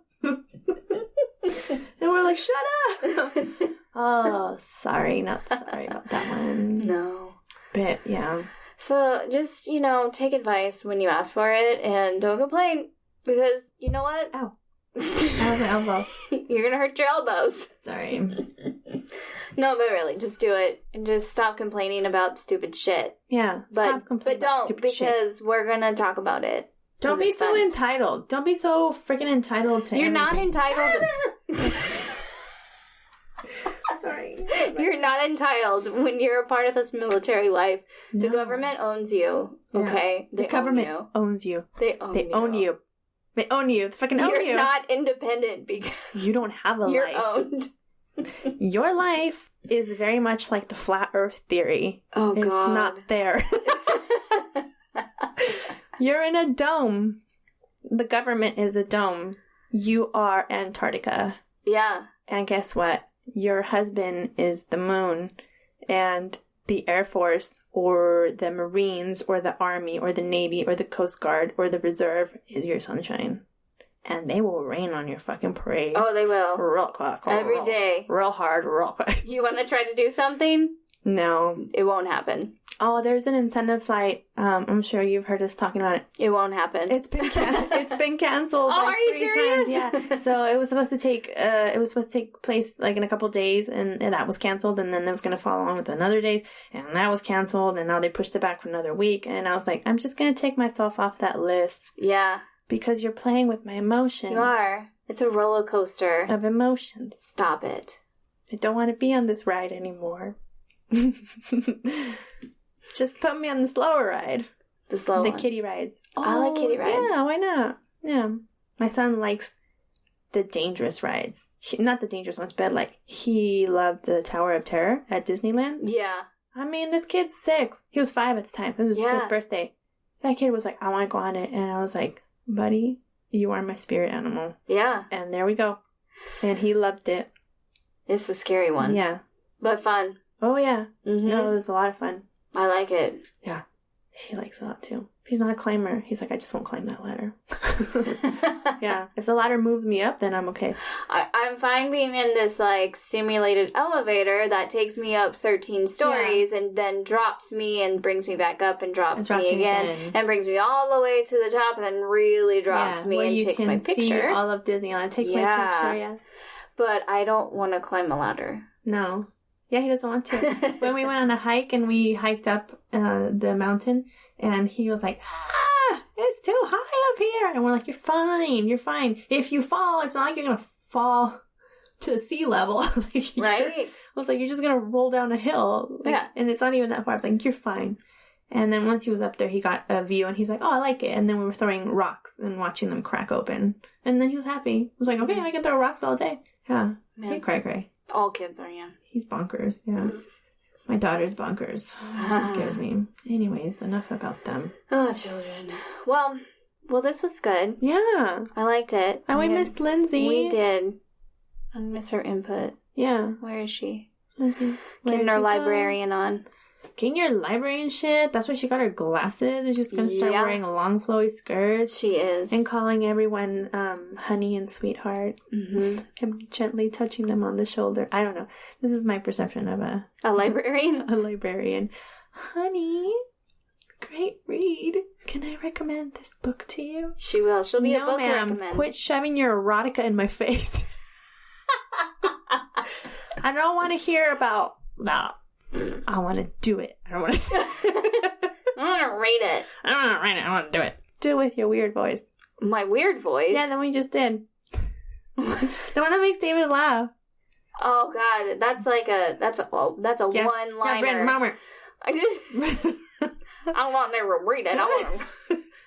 And we're like, shut up. Oh, sorry. Not sorry about that one.
No.
But, yeah.
So, just, take advice when you ask for it, and don't complain, because, you know what?
Ow. That was my elbow.
You're gonna hurt your elbows.
Sorry.
No, but really, just do it, and just stop complaining about stupid shit.
Yeah, stop complaining about stupid shit.
But don't, because we're gonna talk about it.
Don't be so entitled. Don't be so freaking entitled to
You're
everything.
not entitled.
Sorry.
You're not entitled when you're a part of this military life. No. The government owns you, okay?
The government owns you.
They own you.
They own you. They fucking own you.
You're not independent because...
You don't have a life.
You're owned.
Your life is very much like the flat earth theory.
Oh, God.
It's not there. You're in a dome. The government is a dome. You are Antarctica.
Yeah.
And guess what? Your husband is the moon. And the Air Force or the Marines or the Army or the Navy or the Coast Guard or the Reserve is your sunshine. And they will rain on your fucking parade.
Oh, they will.
Real quick.
Every day.
Real hard, real quick.
You want to try to do something?
No.
It won't happen.
Oh, there's an incentive flight. I'm sure you've heard us talking about it.
It won't happen.
It's been canceled.
Oh,
like
are you
3
serious?
times. Yeah. So it was supposed to take place like in a couple days, and that was canceled. And then it was going to follow on with another day, and that was canceled. And now they pushed it back for another week. And I was like, I'm just going to take myself off that list.
Yeah. Because
you're playing with my emotions.
You are. It's a roller coaster
of emotions.
Stop it.
I don't want to be on this ride anymore. Just put me on the slower ride. The kiddie rides.
Oh, I like kiddie rides.
Yeah, why not? Yeah. My son likes the dangerous rides. Not the dangerous ones, but like he loved the Tower of Terror at Disneyland.
Yeah.
I mean, this kid's 6. He was 5 at the time. It was his 5th birthday. That kid was like, I want to go on it. And I was like, buddy, you are my spirit animal.
Yeah.
And there we go. And he loved it.
It's a scary one.
Yeah.
But fun.
Oh, yeah.
Mm-hmm.
No, it was a lot of fun.
I like it.
Yeah. He likes it a lot, too. He's not a climber. He's like, I just won't climb that ladder. Yeah. If the ladder moves me up, then I'm okay.
I'm fine being in this, like, simulated elevator that takes me up 13 stories and then drops me and brings me back up and drops me again and brings me all the way to the top and then really drops me and takes my picture.
See all of Disneyland. Takes my picture, yeah.
But I don't want to climb a ladder.
No. Yeah, he doesn't want to. When we went on a hike and we hiked up the mountain, and he was like, it's too high up here. And we're like, you're fine. If you fall, it's not like you're going to fall to sea level.
Right?
I was like, you're just going to roll down a hill. Like, yeah. And it's not even that far. I was like, you're fine. And then once he was up there, he got a view, and he's like, oh, I like it. And then we were throwing rocks and watching them crack open. And then he was happy. He was like, okay, I can throw rocks all day. Yeah. Man. Hey, cray.
All kids are, yeah.
He's bonkers, yeah. My daughter's bonkers. She scares me. Anyways, enough about them.
Oh, children. Well, this was good.
Yeah.
I liked it.
And we missed Lindsay.
We did. I miss her input.
Yeah.
Where is she?
Lindsay.
Getting our librarian on.
Getting your librarian shit. That's why she got her glasses. And she's going to start wearing long, flowy skirts.
She is.
And calling everyone honey and sweetheart.
Mm-hmm.
And gently touching them on the shoulder. I don't know. This is my perception of a
librarian.
A librarian. Honey, great read. Can I recommend this book to you?
She will. She'll be a book
ma'am. Quit shoving your erotica in my face. I don't want to hear about. I want to do it. I don't want to.
I want to read it.
I don't want to write it. I want to do it. Do it with your weird voice.
My weird voice?
Yeah, the one you just did. The one that makes David laugh.
Oh God, that's a one-liner.
Yeah,
I did. I don't want to never read it.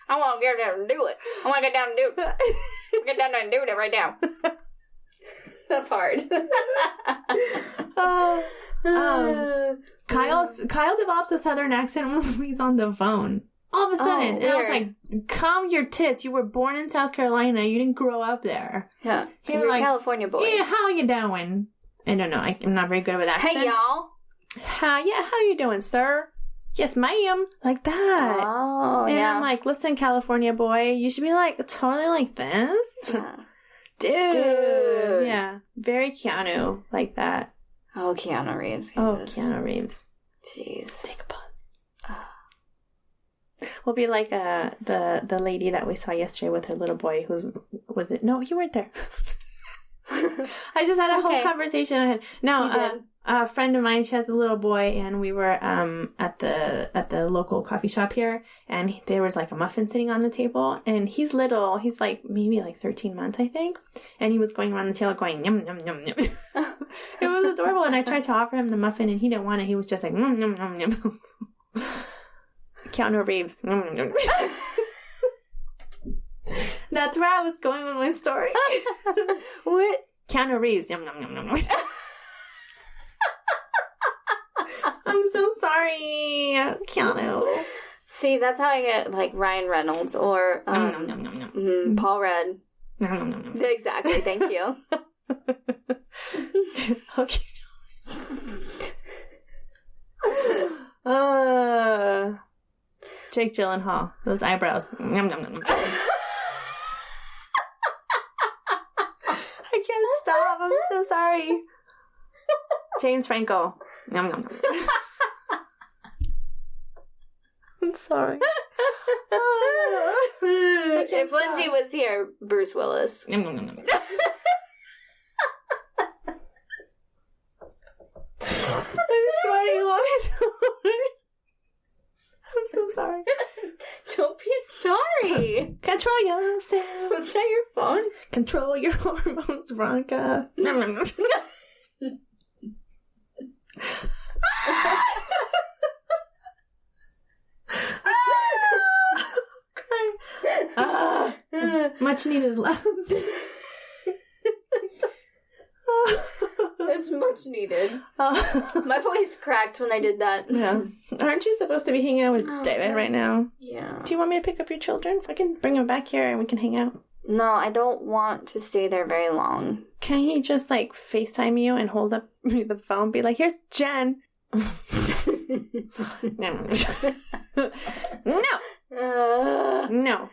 I want to get down and do it. I want to get down and do it. Get down and do it right now. That's hard.
Kyle develops a southern accent when he's on the phone. All of a sudden. And I was like, calm your tits. You were born in South Carolina. You didn't grow up there.
Yeah. You're like, a California boy.
Yeah, how you doing? I don't know. I'm not very good with accents.
Hey, y'all.
How you doing, sir? Yes, ma'am. Like that.
Oh,
and I'm like, listen, California boy, you should be like, totally like this.
Yeah.
Dude. Yeah. Very Keanu. Like that.
Oh, Keanu Reeves.
Keanu Reeves.
Jeez.
Take a pause. We'll be like the lady that we saw yesterday with her little boy was it? No, you weren't there. I just had a whole conversation. A friend of mine, she has a little boy, and we were at the local coffee shop here, and there was like a muffin sitting on the table, and he's little. He's like maybe like 13 months, I think, and he was going around the table going yum yum yum yum. It was adorable, and I tried to offer him the muffin, and he didn't want it. He was just like yum yum yum yum. Keanu Reeves. That's where I was going with my story.
What?
Keanu Reeves. Yum yum yum yum. I'm so sorry, Keanu.
See, that's how I get like Ryan Reynolds or Paul Rudd. Exactly. Thank you.
Okay. Jake Gyllenhaal, those eyebrows. I can't stop. I'm so sorry. James Franco. I'm sorry.
If Lindsay was here, Bruce Willis.
I'm sweating. I'm so sorry.
Don't be sorry.
Control yourself.
Was that your phone?
Control your hormones, Veronica. Much needed love.
It's much needed. My voice cracked when I did that.
Yeah. Aren't you supposed to be hanging out with David right now?
Yeah.
Do you want me to pick up your children? If I can bring them back here and we can hang out.
No, I don't want to stay there very long.
Can he just like FaceTime you and hold up the phone and be like, here's Jen? No.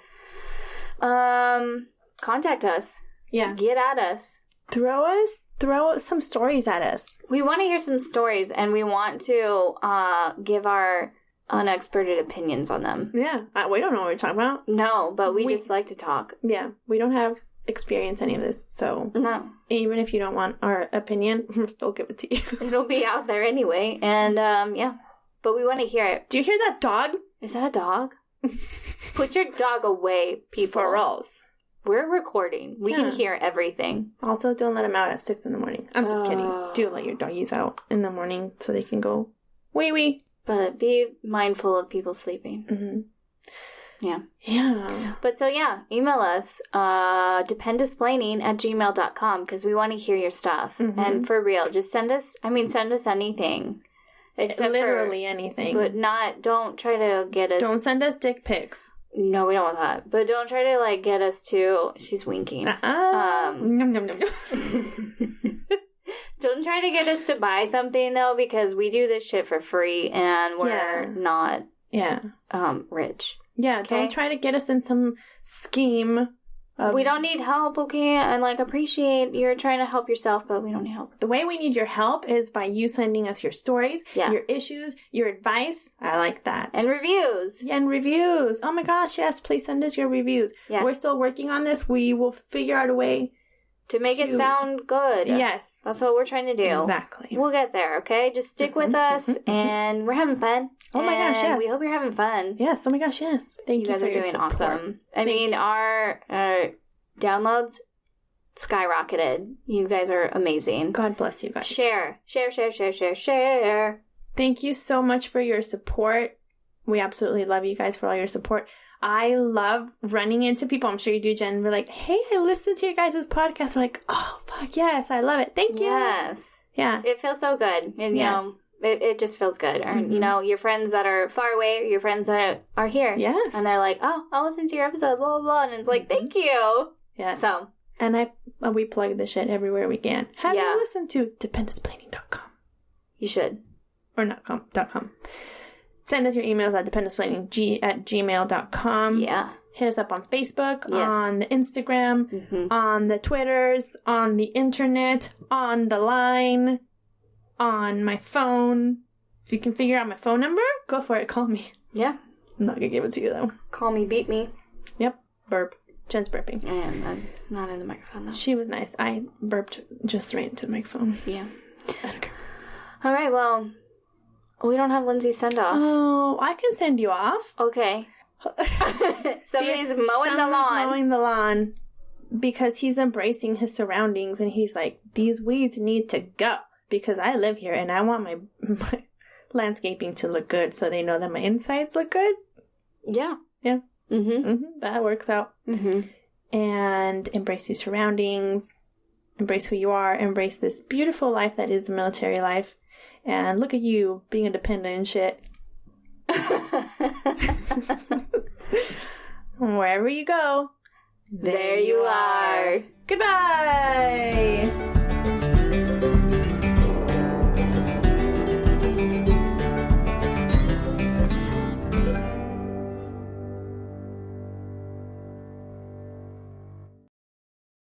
Contact us.
Yeah.
Get at us.
Throw some stories at us.
We want to hear some stories, and we want to give our unexperted opinions on them.
Yeah. We don't know what we're talking about.
No, but we just like to talk.
Yeah. We don't have experience any of this, so
no.
Even if you don't want our opinion, we'll still give it to you.
It'll be out there anyway, and yeah. But we want to hear it.
Do you hear that dog?
Is that a dog? Put your dog away, people.
For reals.
We're recording. We can hear everything.
Also, don't let them out at 6 a.m. I'm just kidding. Do let your doggies out in the morning so they can go wee-wee.
But be mindful of people sleeping.
Mm-hmm.
Yeah.
Yeah.
But so, yeah, email us, dependasplaining@gmail.com, because we want to hear your stuff.
Mm-hmm.
And for real, just send us anything. Except
literally anything.
But don't try to get us.
Don't send us dick pics.
No, we don't want that. But don't try to, like, get us to, she's winking.
Nom, nom, nom, nom.
Don't try to get us to buy something, though, because we do this shit for free, and we're not rich.
Yeah,
okay?
Don't try to get us in some scheme.
We don't need help, okay? And, like, appreciate you're trying to help yourself, but we don't need help.
The way we need your help is by you sending us your stories, your issues, your advice. I like that.
And reviews.
And reviews. Oh my gosh, yes. Please send us your reviews. Yeah. We're still working on this. We will figure out a way
to make it sound good.
Yes.
That's what we're trying to do.
Exactly.
We'll get there, okay? Just stick with us, and we're having fun.
Oh my gosh, yes.
We hope you're having fun.
Yes, oh my gosh, yes. Thank you
guys
for
are doing awesome. I mean, our downloads skyrocketed. You guys are amazing.
God bless you guys.
Share.
Thank you so much for your support. We absolutely love you guys for all your support. I love running into people. I'm sure you do, Jen. We're like, hey, I listened to your guys' podcast. We're like, oh, fuck, yes, I love it. Thank you.
Yes.
Yeah.
It feels so good. And, you know, it just feels good. Or, you know, your friends that are far away, or your friends that are here.
Yes.
And they're like, oh, I'll listen to your episode, blah, blah, blah. And it's like, thank you.
Yeah.
So.
And we plug the shit everywhere we can. Have you listened to dependasplanning.com?
You should.
Or .com. Send us your emails at dependasplanning@gmail.com.
Yeah.
Hit us up on Facebook, on the Instagram, on the Twitters, on the internet, on the line, on my phone. If you can figure out my phone number, go for it. Call me.
Yeah.
I'm not going to give it to you, though.
Call me, beat me.
Yep. Burp. Jen's burping.
And I'm not in the microphone, though.
She was nice. I burped just right into the microphone.
Yeah.
I don't care.
All right, well, we don't have Lindsay's send-off.
Oh, I can send you off.
Okay. Somebody's mowing the lawn.
Mowing the lawn because he's embracing his surroundings, and he's like, these weeds need to go because I live here and I want my landscaping to look good so they know that my insides look good.
Yeah.
Yeah. That works out. And embrace your surroundings. Embrace who you are. Embrace this beautiful life that is the military life. And look at you being a dependent and shit. Wherever you go,
there you are.
Goodbye.